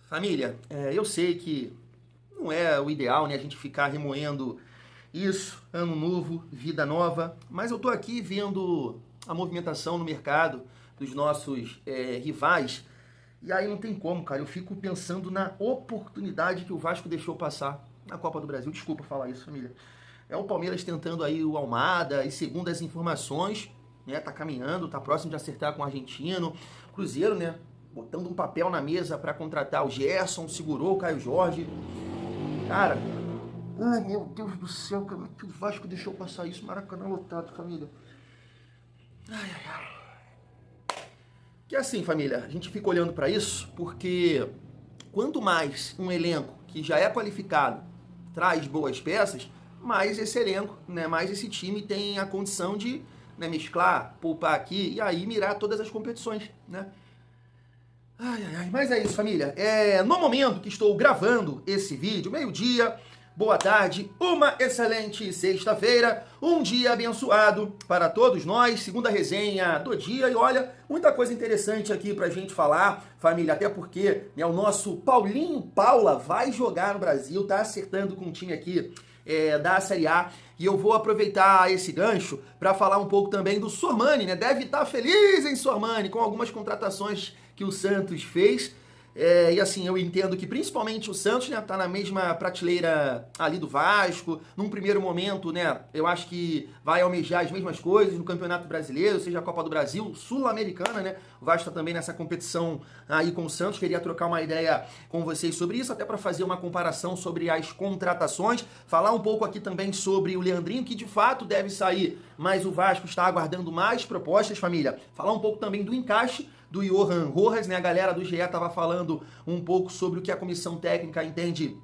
Família, eu sei que não é o ideal, né, a gente ficar remoendo isso, ano novo, vida nova, mas eu tô aqui vendo a movimentação no mercado dos nossos rivais, e aí não tem como, cara, eu fico pensando na oportunidade que o Vasco deixou passar na Copa do Brasil. Desculpa falar isso, família. É o Palmeiras tentando aí o Almada, e segundo as informações, né, tá caminhando, tá próximo de acertar com o argentino. Cruzeiro, né, botando um papel na mesa para contratar o Gerson, segurou o Caio Jorge. Cara, ai meu Deus do céu, como é que o Vasco deixou passar isso? Maracanã lotado, família. Ai, ai, ai. Que assim, família, a gente fica olhando para isso porque quanto mais um elenco que já é qualificado traz boas peças, mais esse elenco, né, mais esse time tem a condição de, né, mesclar, poupar aqui e aí mirar todas as competições, né? Ai, ai, ai, mas é isso, família. No momento que estou gravando esse vídeo, meio-dia, boa tarde, uma excelente sexta-feira, um dia abençoado para todos nós, segunda resenha do dia, e olha, muita coisa interessante aqui pra gente falar, família, até porque, né, o nosso Paulinho Paula vai jogar no Brasil, tá acertando com um time aqui da Série A, e eu vou aproveitar esse gancho para falar um pouco também do Sormani, né? Deve estar feliz em Sormani com algumas contratações que o Santos fez. E assim, eu entendo que principalmente o Santos, né, tá na mesma prateleira ali do Vasco. Num primeiro momento, né, eu acho que vai almejar as mesmas coisas no Campeonato Brasileiro, seja a Copa do Brasil, Sul-Americana, né? O Vasco tá também nessa competição aí com o Santos. Queria trocar uma ideia com vocês sobre isso, até para fazer uma comparação sobre as contratações. Falar um pouco aqui também sobre o Leandrinho, que de fato deve sair, mas o Vasco está aguardando mais propostas, família. Falar um pouco também do encaixe do Johan Rojas, né? A galera do GE estava falando um pouco sobre o que a comissão técnica entende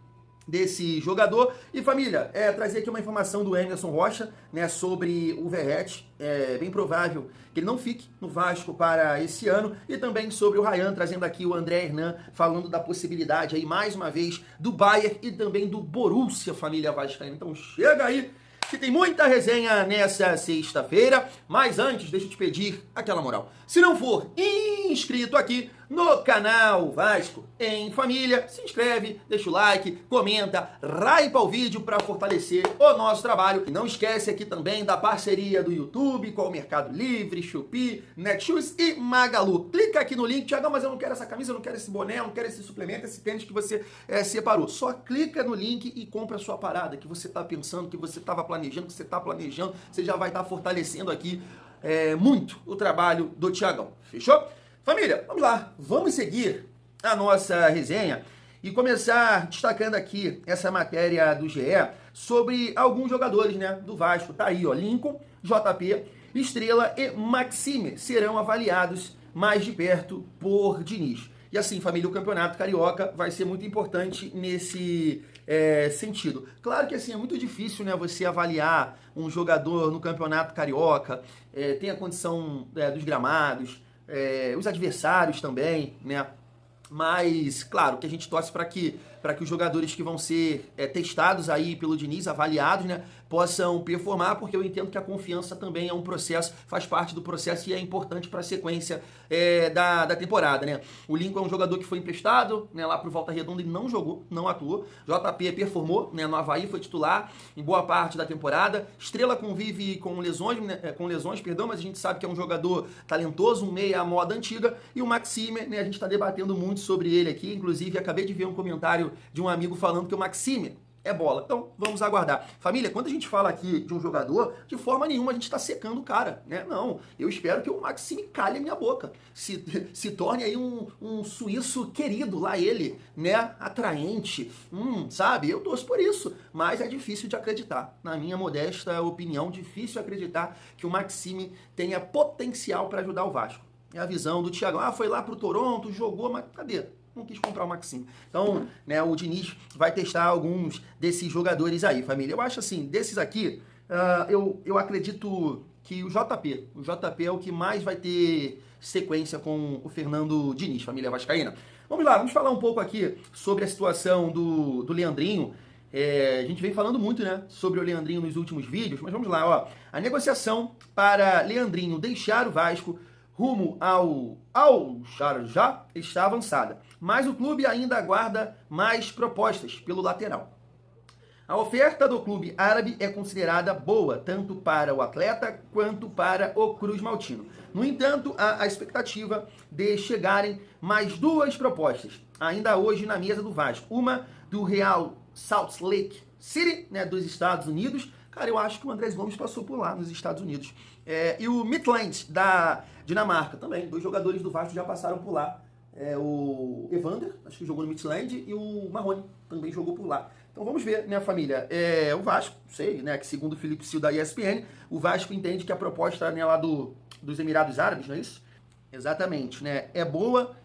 desse jogador. E família, trazer aqui uma informação do Emerson Rocha, né, sobre o Verratti. É bem provável que ele não fique no Vasco para esse ano. E também sobre o Ryan, trazendo aqui o André Hernan, falando da possibilidade aí, mais uma vez, do Bayern e também do Borussia, família vascaína. Então chega aí, que tem muita resenha nessa sexta-feira, mas antes, deixa eu te pedir aquela moral. Se não for inscrito aqui no canal Vasco em Família, se inscreve, deixa o like, comenta, raipa o vídeo para fortalecer o nosso trabalho. E não esquece aqui também da parceria do YouTube com o Mercado Livre, Shopee, Netshoes e Magalu. Clica aqui no link. Tiagão, mas eu não quero essa camisa, eu não quero esse boné, eu não quero esse suplemento, esse tênis que você separou. Só clica no link e compra a sua parada que você está pensando, que você estava planejando, que você está planejando. Você já vai estar fortalecendo aqui muito o trabalho do Tiagão. Fechou? Família, vamos lá. Vamos seguir a nossa resenha e começar destacando aqui essa matéria do GE sobre alguns jogadores, né, do Vasco. Tá aí, ó, Lincoln, JP, Estrela e Maxime serão avaliados mais de perto por Diniz. E assim, família, o Campeonato Carioca vai ser muito importante nesse sentido. Claro que assim, é muito difícil, né, você avaliar um jogador no Campeonato Carioca, tem a condição dos gramados, os adversários também, né? Mas, claro, que a gente torce para que os jogadores que vão ser testados aí pelo Diniz, avaliados, né, possam performar, porque eu entendo que a confiança também é um processo, faz parte do processo e é importante para a sequência da temporada, né? O Lincoln é um jogador que foi emprestado, né, lá pro Volta Redonda e não jogou, não atuou. JP performou, né, no Avaí, foi titular em boa parte da temporada. Estrela convive com lesões, né, mas a gente sabe que é um jogador talentoso, um meia à moda antiga. E o Maxime, né, a gente está debatendo muito sobre ele aqui, inclusive acabei de ver um comentário de um amigo falando que o Maxime é bola. Então, vamos aguardar. Família, quando a gente fala aqui de um jogador, de forma nenhuma a gente está secando o cara, né? Não, eu espero que o Maxime calhe a minha boca. Se torne aí um suíço querido lá ele, né? Atraente, sabe? Eu torço por isso, mas é difícil de acreditar. Na minha modesta opinião, difícil acreditar que o Maxime tenha potencial para ajudar o Vasco. É a visão do Thiago. Foi lá pro Toronto, jogou, mas cadê? Não quis comprar o Maxime. Então, né, o Diniz vai testar alguns desses jogadores aí, família. Eu acho assim, desses aqui, eu acredito que o JP é o que mais vai ter sequência com o Fernando Diniz, família vascaína. Vamos lá, vamos falar um pouco aqui sobre a situação do Leandrinho. A gente vem falando muito, né, sobre o Leandrinho nos últimos vídeos, mas vamos lá, ó. A negociação para Leandrinho deixar o Vasco rumo ao Sharjah está avançada, mas o clube ainda aguarda mais propostas pelo lateral. A oferta do clube árabe é considerada boa, tanto para o atleta quanto para o Cruz Maltino. No entanto, há a expectativa de chegarem mais duas propostas, ainda hoje na mesa do Vasco. Uma do Real Salt Lake City, né, dos Estados Unidos. Cara, eu acho que o Andrés Gomes passou por lá, nos Estados Unidos. E o Midland, da Dinamarca, também. 2 jogadores do Vasco já passaram por lá. O Evander, acho que jogou no Midland, e o Marrone também jogou por lá. Então vamos ver, né, família? O Vasco, sei, né, que segundo o Felipe Sil da ESPN, o Vasco entende que a proposta, né, lá dos Emirados Árabes, não é isso? Exatamente, né? É boa.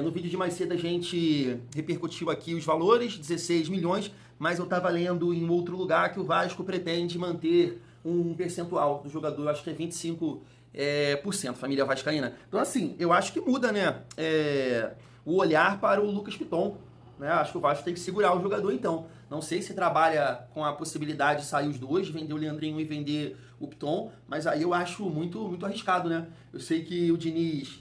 No vídeo de mais cedo a gente repercutiu aqui os valores, 16 milhões, mas eu estava lendo em outro lugar que o Vasco pretende manter um percentual do jogador, acho que é 25%, família vascaína. Então assim, eu acho que muda, né, o olhar para o Lucas Piton, né? Acho que o Vasco tem que segurar o jogador então. Não sei se trabalha com a possibilidade de sair os dois, vender o Leandrinho e vender o Piton, mas aí eu acho muito, muito arriscado, né? Eu sei que o Diniz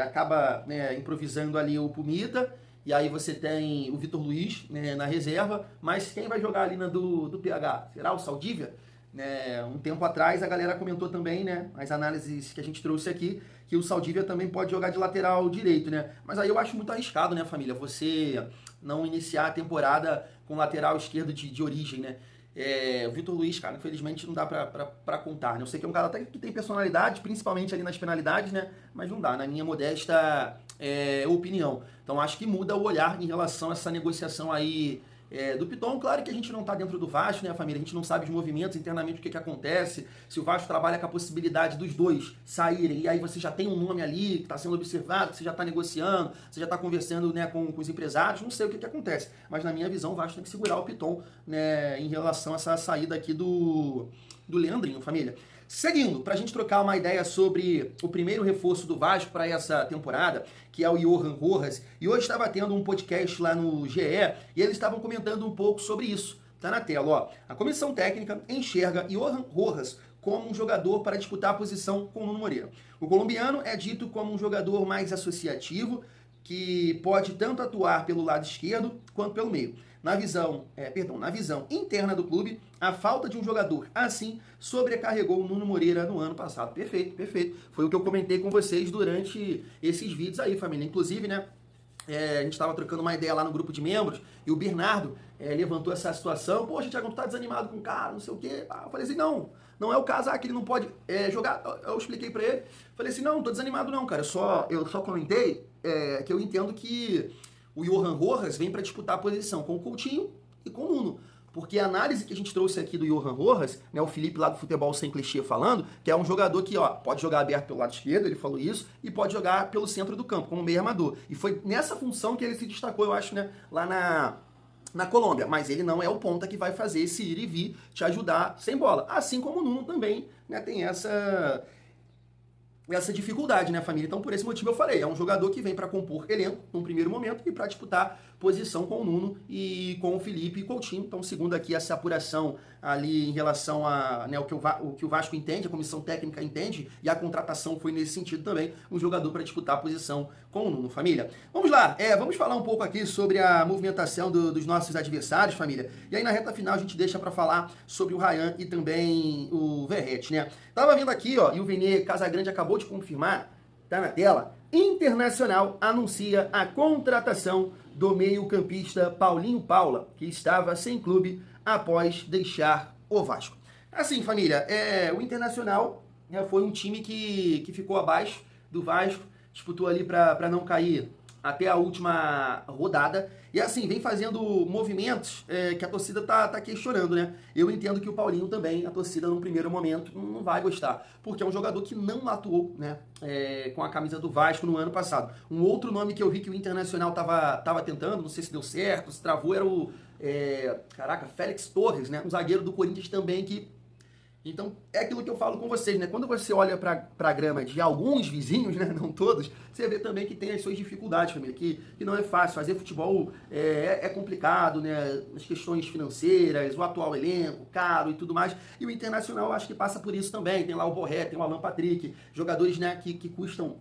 acaba, né, improvisando ali o Pumita, e aí você tem o Vitor Luiz, né, na reserva, mas quem vai jogar ali na do PH? Será o Saldívia? Um tempo atrás a galera comentou também, né, as análises que a gente trouxe aqui, que o Saldívia também pode jogar de lateral direito, né? Mas aí eu acho muito arriscado, né, família? Você não iniciar a temporada com lateral esquerdo de origem, né? O Vitor Luiz, cara, infelizmente não dá pra contar, né? Eu sei que é um cara até que tem personalidade, principalmente ali nas penalidades, né? Mas não dá, na minha modesta opinião. Então acho que muda o olhar em relação a essa negociação aí do Piton. Claro que a gente não está dentro do Vasco, né, família? A gente não sabe os movimentos internamente, o que acontece, se o Vasco trabalha com a possibilidade dos dois saírem, e aí você já tem um nome ali que está sendo observado, que você já está negociando, você já está conversando, né, com os empresários, não sei o que acontece. Mas na minha visão, o Vasco tem que segurar o Piton, né, em relação a essa saída aqui do Leandrinho, família. Seguindo, para a gente trocar uma ideia sobre o primeiro reforço do Vasco para essa temporada, que é o Johan Rojas, e hoje estava tendo um podcast lá no GE, e eles estavam comentando um pouco sobre isso. Tá na tela, ó. A comissão técnica enxerga Johan Rojas como um jogador para disputar a posição com o Nuno Moreira. O colombiano é dito como um jogador mais associativo, que pode tanto atuar pelo lado esquerdo quanto pelo meio. Na visão interna do clube, a falta de um jogador assim sobrecarregou o Nuno Moreira no ano passado. Perfeito, perfeito. Foi o que eu comentei com vocês durante esses vídeos aí, família. Inclusive, né, a gente estava trocando uma ideia lá no grupo de membros e o Bernardo levantou essa situação. Poxa, Thiago, tu tá desanimado com o cara, não sei o quê. Eu falei assim, não é o caso, que ele não pode jogar. Eu expliquei pra ele. Falei assim, não tô desanimado não, cara. Eu só comentei que eu entendo que o Johan Rojas vem para disputar a posição com o Coutinho e com o Nuno. Porque a análise que a gente trouxe aqui do Johan Rojas, né, o Felipe lá do Futebol Sem Clichê falando, que é um jogador que pode jogar aberto pelo lado esquerdo, ele falou isso, e pode jogar pelo centro do campo, como meio armador. E foi nessa função que ele se destacou, eu acho, né, lá na Colômbia. Mas ele não é o ponta que vai fazer esse ir e vir, te ajudar sem bola. Assim como o Nuno também, né, tem essa dificuldade, né, família? Então, por esse motivo eu falei, é um jogador que vem para compor elenco num primeiro momento e para disputar posição com o Nuno e com o Felipe e Coutinho. Então, segundo aqui essa apuração ali em relação a, né, o que o Vasco entende, a comissão técnica entende, e a contratação foi nesse sentido também, um jogador para disputar a posição com o Nuno, família. Vamos lá, vamos falar um pouco aqui sobre a movimentação dos nossos adversários, família. E aí na reta final a gente deixa para falar sobre o Ryan e também o Verrete, né? Tava vendo aqui, e o Vene Casagrande acabou de confirmar, tá na tela, Internacional anuncia a contratação do meio-campista Paulinho Paula, que estava sem clube após deixar o Vasco. Assim, família, o Internacional foi um time que ficou abaixo do Vasco, disputou ali para não cair até a última rodada, e assim, vem fazendo movimentos que a torcida tá questionando, né? Eu entendo que o Paulinho também, a torcida num primeiro momento não vai gostar, porque é um jogador que não atuou, né, com a camisa do Vasco no ano passado. Um outro nome que eu vi que o Internacional tava tentando, não sei se deu certo, se travou, era o Félix Torres, né? Um zagueiro do Corinthians também que Então, é aquilo que eu falo com vocês, né? Quando você olha para a grama de alguns vizinhos, né? Não todos, você vê também que tem as suas dificuldades, família, que não é fácil. Fazer futebol é complicado, né? As questões financeiras, o atual elenco, caro e tudo mais. E o Internacional, acho que passa por isso também. Tem lá o Borré, tem o Alan Patrick, jogadores, né, que custam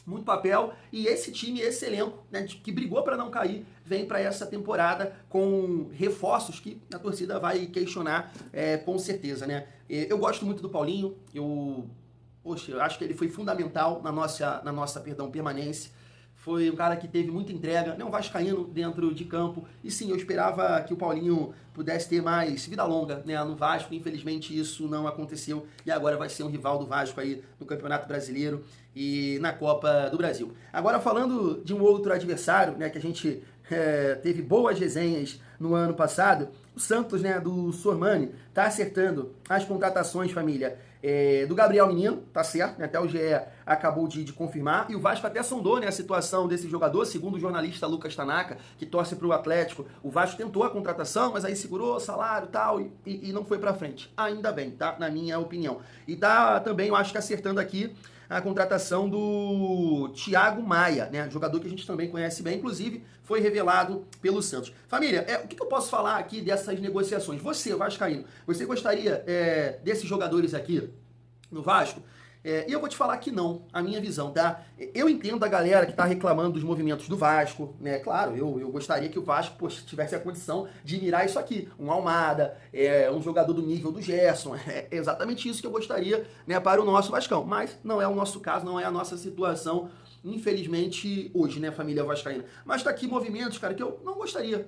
muito papel, e esse time, esse elenco, né, que brigou para não cair, vem para essa temporada com reforços que a torcida vai questionar com certeza, né? Eu gosto muito do Paulinho, eu acho que ele foi fundamental na nossa permanência. Foi um cara que teve muita entrega, né? Um vascaíno dentro de campo. E sim, eu esperava que o Paulinho pudesse ter mais vida longa, né, no Vasco. Infelizmente isso não aconteceu. E agora vai ser um rival do Vasco aí no Campeonato Brasileiro e na Copa do Brasil. Agora falando de um outro adversário, né, que a gente teve boas resenhas no ano passado, o Santos, né, do Sormani, tá acertando as contratações, família, do Gabriel Menino, tá certo, né, até o GE acabou de confirmar, e o Vasco até sondou, né, a situação desse jogador, segundo o jornalista Lucas Tanaka, que torce pro Atlético. O Vasco tentou a contratação, mas aí segurou salário e tal, e não foi pra frente. Ainda bem, tá, na minha opinião. E tá também, eu acho que acertando aqui, a contratação do Thiago Maia, né? Jogador que a gente também conhece bem, inclusive foi revelado pelo Santos. Família, o que eu posso falar aqui dessas negociações? Você, vascaíno, você gostaria desses jogadores aqui no Vasco? E eu vou te falar que não, a minha visão, tá? Eu entendo a galera que tá reclamando dos movimentos do Vasco, né? Claro, eu gostaria que o Vasco, poxa, tivesse a condição de mirar isso aqui. Um Almada, um jogador do nível do Gerson. É exatamente isso que eu gostaria, né, para o nosso Vascão. Mas não é o nosso caso, não é a nossa situação, infelizmente, hoje, né, família vascaína. Mas tá aqui movimentos, cara, que eu não gostaria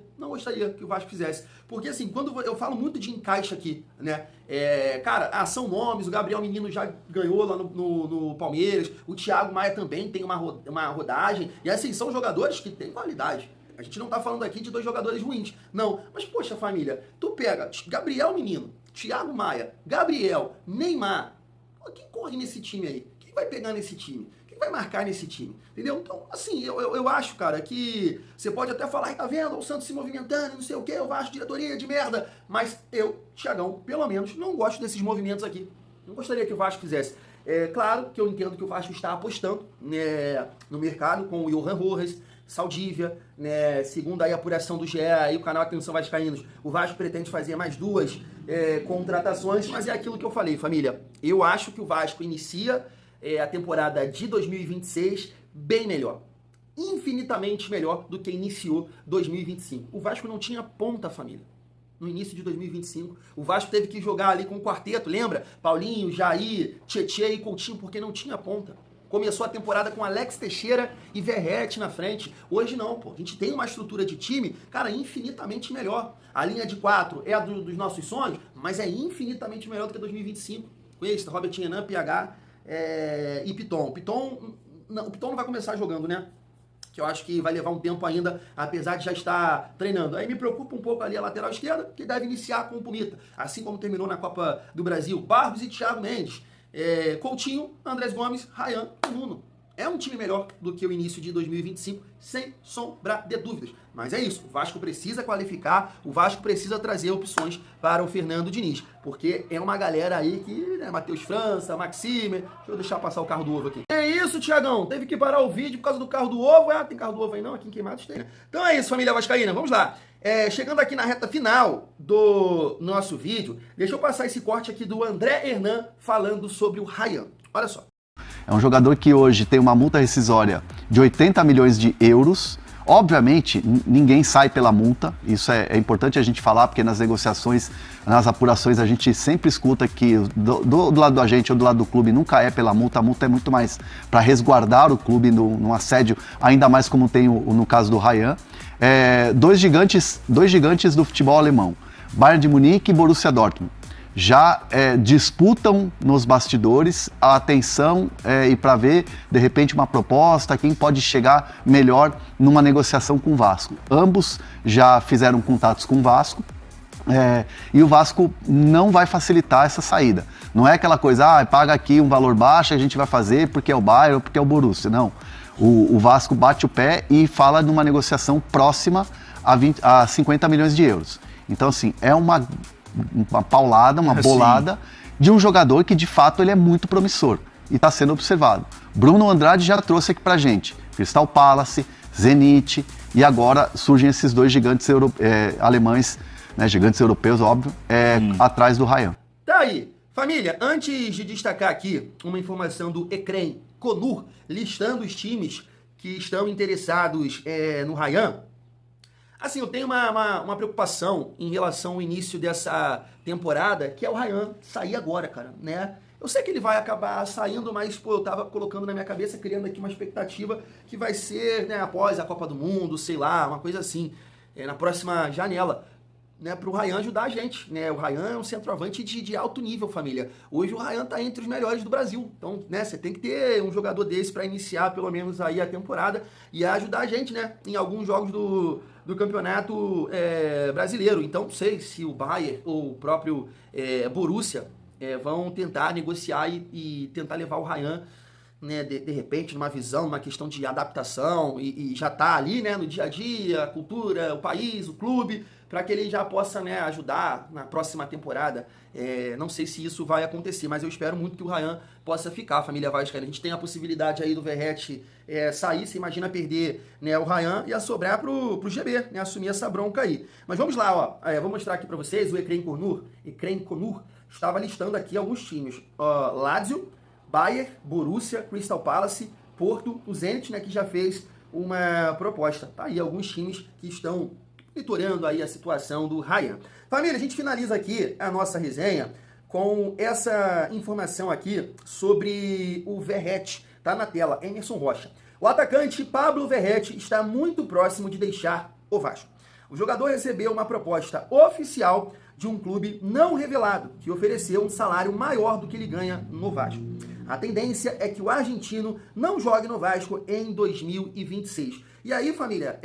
que o Vasco fizesse. Porque, assim, quando eu falo muito de encaixe aqui, né, cara, são nomes, o Gabriel Menino já ganhou lá no Palmeiras, o Thiago Maia também tem uma rodagem, e, assim, são jogadores que têm qualidade. A gente não tá falando aqui de dois jogadores ruins, não. Mas, poxa, família, tu pega Gabriel Menino, Thiago Maia, Gabriel, Neymar, quem corre nesse time aí? Quem vai pegar nesse time? Vai marcar nesse time, entendeu? Então, assim, eu acho, cara, que você pode até falar, tá vendo, o Santos se movimentando, não sei o que, eu acho diretoria de merda, mas eu, Thiagão, pelo menos, não gosto desses movimentos aqui. Não gostaria que o Vasco fizesse. Claro que eu entendo que o Vasco está apostando, né, no mercado com o Johan Rojas, Saldívia, né, segundo aí a apuração do GE, aí o canal Atenção Vascaínos, o Vasco pretende fazer mais 2 contratações, mas é aquilo que eu falei, família. Eu acho que o Vasco inicia a temporada de 2026 bem melhor. Infinitamente melhor do que iniciou 2025. O Vasco não tinha ponta, família. No início de 2025, o Vasco teve que jogar ali com o quarteto, lembra? Paulinho, Jair, Tietê e Coutinho, porque não tinha ponta. Começou a temporada com Alex Teixeira e Verrete na frente. Hoje não, pô. A gente tem uma estrutura de time, cara, infinitamente melhor. A linha de 4 é a dos nossos sonhos, mas é infinitamente melhor do que 2025. Cuesta, Robert Renan, PH e Piton. O Piton não vai começar jogando, né? Que eu acho que vai levar um tempo ainda, apesar de já estar treinando. Aí me preocupa um pouco ali a lateral esquerda, que deve iniciar com o Pumita, assim como terminou na Copa do Brasil. Barros e Thiago Mendes. Coutinho, Andrés Gomes, Ryan e Nuno. É um time melhor do que o início de 2025, sem sombra de dúvidas. Mas é isso, o Vasco precisa qualificar, o Vasco precisa trazer opções para o Fernando Diniz, porque é uma galera aí que, né, Matheus França, Maxime, deixa eu deixar passar o carro do ovo aqui. É isso, Thiagão, teve que parar o vídeo por causa do carro do ovo. Tem carro do ovo aí não? Aqui em Queimados tem, né? Então é isso, família vascaína, vamos lá. Chegando aqui na reta final do nosso vídeo, deixa eu passar esse corte aqui do André Hernan falando sobre o Ryan. Olha só. É um jogador que hoje tem uma multa rescisória de 80 milhões de euros. Obviamente, ninguém sai pela multa. Isso é importante a gente falar, porque nas negociações, nas apurações, a gente sempre escuta que do lado da gente ou do lado do clube nunca é pela multa. A multa é muito mais para resguardar o clube num assédio, ainda mais como tem no caso do Ryan. Dois gigantes do futebol alemão, Bayern de Munique e Borussia Dortmund, já disputam nos bastidores a atenção e para ver, de repente, uma proposta, quem pode chegar melhor numa negociação com o Vasco. Ambos já fizeram contatos com o Vasco e o Vasco não vai facilitar essa saída. Não é aquela coisa, paga aqui um valor baixo, a gente vai fazer porque é o Bayern ou porque é o Borussia. Não. O Vasco bate o pé e fala numa negociação próxima a 50 milhões de euros. Então, assim, é uma paulada, uma bolada de um jogador que de fato ele é muito promissor e está sendo observado. Bruno Andrade já trouxe aqui pra gente Crystal Palace, Zenit, e agora surgem esses dois gigantes alemães, né, gigantes europeus, óbvio, atrás do Ryan. Tá aí. Família, antes de destacar aqui uma informação do Ecrem Conur, listando os times que estão interessados no Ryan, assim, eu tenho uma preocupação em relação ao início dessa temporada, que é o Ryan sair agora, cara, né? Eu sei que ele vai acabar saindo, mas, pô, eu tava colocando na minha cabeça, criando aqui uma expectativa que vai ser, né, após a Copa do Mundo, sei lá, uma coisa assim, na próxima janela, né, pro Ryan ajudar a gente, né? O Ryan é um centroavante de alto nível, família. Hoje o Ryan tá entre os melhores do Brasil. Então, né, você tem que ter um jogador desse para iniciar pelo menos aí a temporada e ajudar a gente, né, em alguns jogos do campeonato brasileiro. Então, não sei se o Bayern ou o próprio Borussia vão tentar negociar e tentar levar o Ryan, né, de repente, numa visão, numa questão de adaptação e já tá ali, né, no dia a dia, a cultura, o país, o clube, para que ele já possa, né, ajudar na próxima temporada. Não sei se isso vai acontecer, mas eu espero muito que o Ryan possa ficar, família vascaína. A gente tem a possibilidade aí do Verratti sair, você imagina perder, né, o Ryan, ia sobrar pro GB, né, assumir essa bronca aí. Mas vamos lá, ó, vou mostrar aqui para vocês, o Ecrem Conur estava listando aqui alguns times, Lazio, Bayern, Borussia, Crystal Palace, Porto, o Zenit, né, que já fez uma proposta. Tá aí alguns times que estão monitorando aí a situação do Ryan. Família, a gente finaliza aqui a nossa resenha com essa informação aqui sobre o Verratti. Tá na tela, Emerson Rocha. O atacante Pablo Verratti está muito próximo de deixar o Vasco. O jogador recebeu uma proposta oficial de um clube não revelado, que ofereceu um salário maior do que ele ganha no Vasco. A tendência é que o argentino não jogue no Vasco em 2026. E aí, família,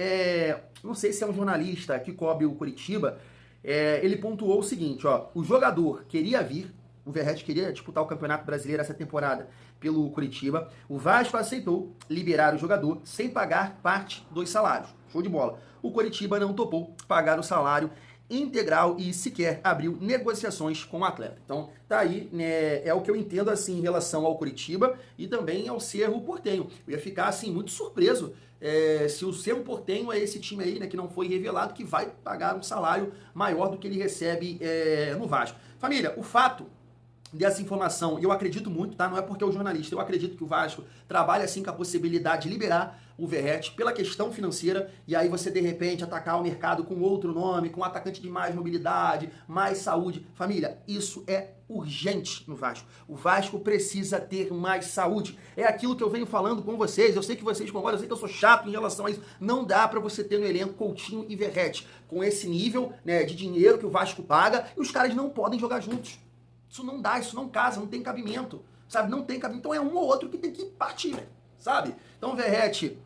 não sei se é um jornalista que cobre o Coritiba, ele pontuou o seguinte, ó, o jogador queria vir, o Verratti queria disputar o Campeonato Brasileiro essa temporada pelo Coritiba, o Vasco aceitou liberar o jogador sem pagar parte dos salários. Show de bola. O Coritiba não topou pagar o salário integral e sequer abriu negociações com o atleta. Então, tá aí, né, é o que eu entendo, assim, em relação ao Coritiba e também ao Cerro Porteño. Eu ia ficar, assim, muito surpreso se o Cerro Porteño é esse time aí, né, que não foi revelado, que vai pagar um salário maior do que ele recebe no Vasco. Família, o fato dessa informação, e eu acredito muito, tá? Não é porque é o jornalista, eu acredito que o Vasco trabalha assim com a possibilidade de liberar o Verratti pela questão financeira, e aí você de repente atacar o mercado com outro nome, com um atacante de mais mobilidade, mais saúde. Família, isso é urgente no Vasco. O Vasco precisa ter mais saúde. É aquilo que eu venho falando com vocês, eu sei que vocês concordam, eu sei que eu sou chato em relação a isso. Não dá pra você ter no elenco Coutinho e Verratti com esse nível, né, de dinheiro que o Vasco paga, e os caras não podem jogar juntos. Isso não dá, isso não casa, não tem cabimento, sabe? Não tem cabimento. Então é um ou outro que tem que partir, sabe? Então o Verratti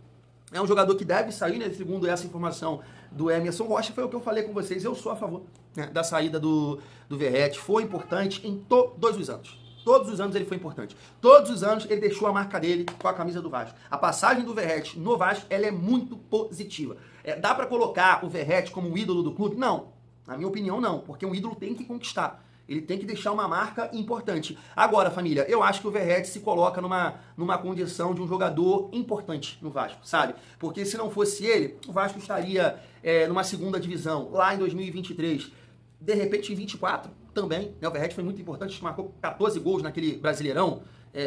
é um jogador que deve sair, né? Segundo essa informação do Emerson Rocha, foi o que eu falei com vocês. Eu sou a favor, né, da saída do Verratti. Foi importante em todos os anos. Todos os anos ele foi importante. Todos os anos ele deixou a marca dele com a camisa do Vasco. A passagem do Verratti no Vasco, ela é muito positiva. Dá pra colocar o Verratti como um ídolo do clube? Não. Na minha opinião, não. Porque um ídolo tem que conquistar. Ele tem que deixar uma marca importante. Agora, família, eu acho que o Verratti se coloca numa condição de um jogador importante no Vasco, sabe? Porque se não fosse ele, o Vasco estaria numa segunda divisão, lá em 2023. De repente, em 24 também, né? O Verratti foi muito importante, marcou 14 gols naquele Brasileirão.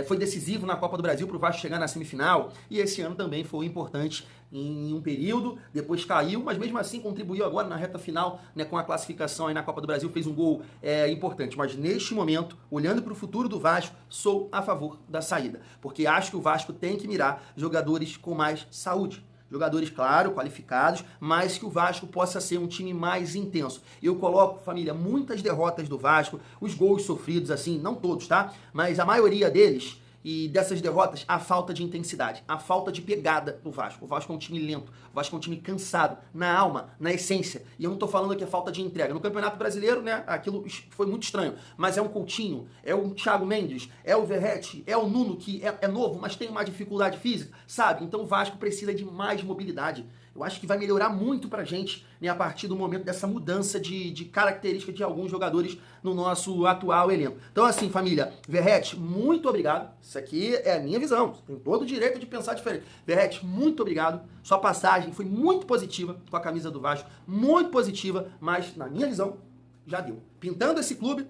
Foi decisivo na Copa do Brasil para o Vasco chegar na semifinal, e esse ano também foi importante em um período, depois caiu, mas mesmo assim contribuiu agora na reta final, né, com a classificação aí na Copa do Brasil, fez um gol importante. Mas neste momento, olhando para o futuro do Vasco, sou a favor da saída, porque acho que o Vasco tem que mirar jogadores com mais saúde. Jogadores, claro, qualificados, mas que o Vasco possa ser um time mais intenso. Eu coloco, família, muitas derrotas do Vasco, os gols sofridos, assim, não todos, tá? Mas a maioria deles, e dessas derrotas, a falta de intensidade, a falta de pegada do Vasco. O Vasco é um time lento, o Vasco é um time cansado, na alma, na essência. E eu não tô falando que é falta de entrega. No Campeonato Brasileiro, né, aquilo foi muito estranho, mas é um Coutinho, é o Thiago Mendes, é o Verratti, é o Nuno, que é novo, mas tem uma dificuldade física, sabe? Então o Vasco precisa de mais mobilidade. Eu acho que vai melhorar muito pra gente, né, a partir do momento dessa mudança de característica de alguns jogadores no nosso atual elenco. Então, assim, família, Verratti, muito obrigado. Isso aqui é a minha visão. Você tem todo o direito de pensar diferente. Verratti, muito obrigado. Sua passagem foi muito positiva com a camisa do Vasco, muito positiva, mas, na minha visão, já deu. Pintando esse clube,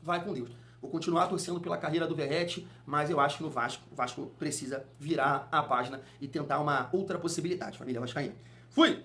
vai com Deus. Vou continuar torcendo pela carreira do Verratti, mas eu acho que no Vasco, o Vasco precisa virar a página e tentar uma outra possibilidade, família vascaína. Fui!